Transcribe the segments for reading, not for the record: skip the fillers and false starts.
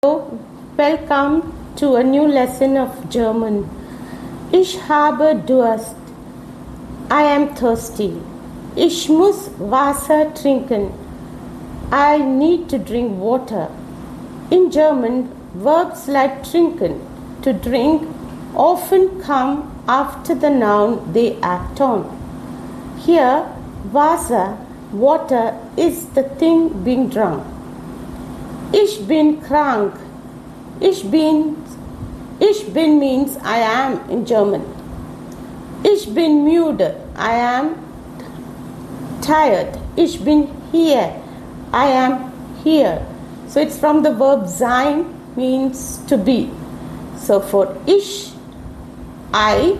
Hello, welcome to a new lesson of German. Ich habe Durst. I am thirsty. Ich muss Wasser trinken. I need to drink water. In German, verbs like trinken, to drink, often come after the noun they act on. Here, Wasser, water, is the thing being drunk. Ich bin krank. Ich bin means I am in German. Ich bin müde. I am tired. Ich bin hier. I am here. So it's from the verb sein, means to be. So for ich, I,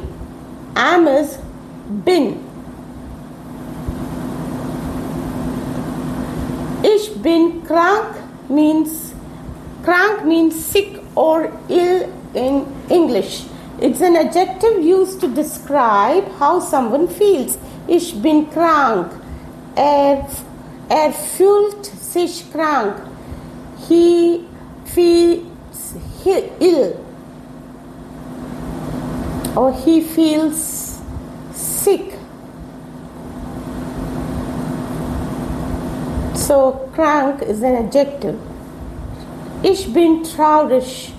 am is bin. Ich bin krank means sick or ill in English. It's an adjective used to describe how someone feels. Ich bin krank. Fühlt sich krank. He feels ill. Or he feels sick. So, krank is an adjective. Ich bin traurig.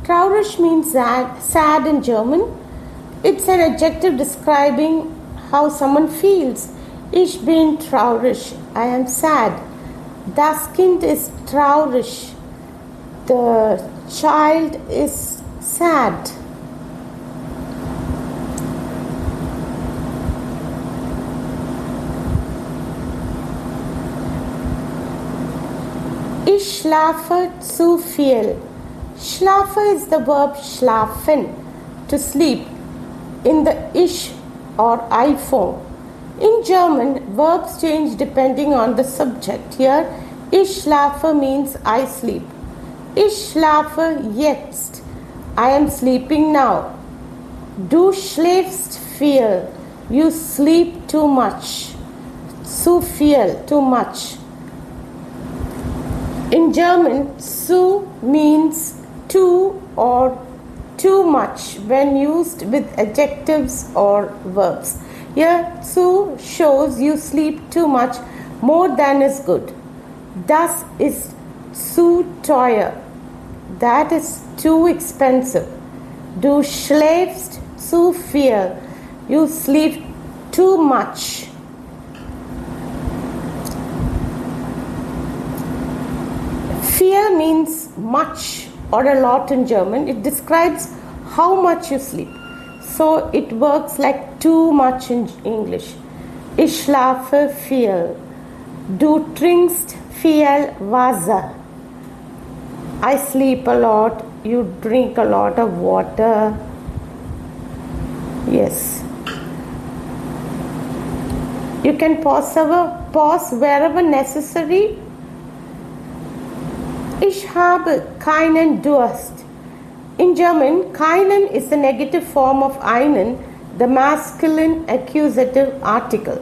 Traurig means sad in German. It's an adjective describing how someone feels. Ich bin traurig. I am sad. Das Kind ist traurig. The child is sad. Ich schlafe zu viel. Schlafe is the verb schlafen, to sleep, in the ich or I form. In German, verbs change depending on the subject. Here, ich schlafe means I sleep. Ich schlafe jetzt. I am sleeping now. Du schläfst viel. You sleep too much. Zu viel, too much. In German, zu means too or too much when used with adjectives or verbs. Here, zu shows you sleep too much, more than is good. Das ist zu teuer. That is too expensive. Du schläfst zu viel. You sleep too much. Viel means much or a lot in German. It describes how much you sleep. So it works like too much in English. Ich schlafe viel. Du trinkst viel Wasser. I sleep a lot. You drink a lot of water. Yes. You can pause wherever necessary. Ich habe keinen Durst. In German, keinen is the negative form of einen, the masculine accusative article.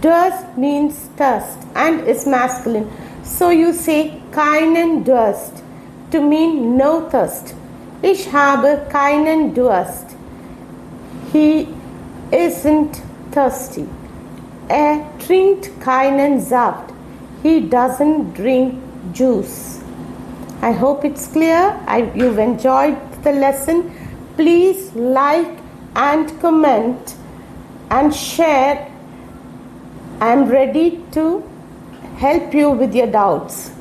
Durst means thirst and is masculine. So you say keinen Durst to mean no thirst. Ich habe keinen Durst. He isn't thirsty. Trinkt keinen Saft. He doesn't drink juice. I hope it's clear. You've enjoyed the lesson. Please like and comment and share. I'm ready to help you with your doubts.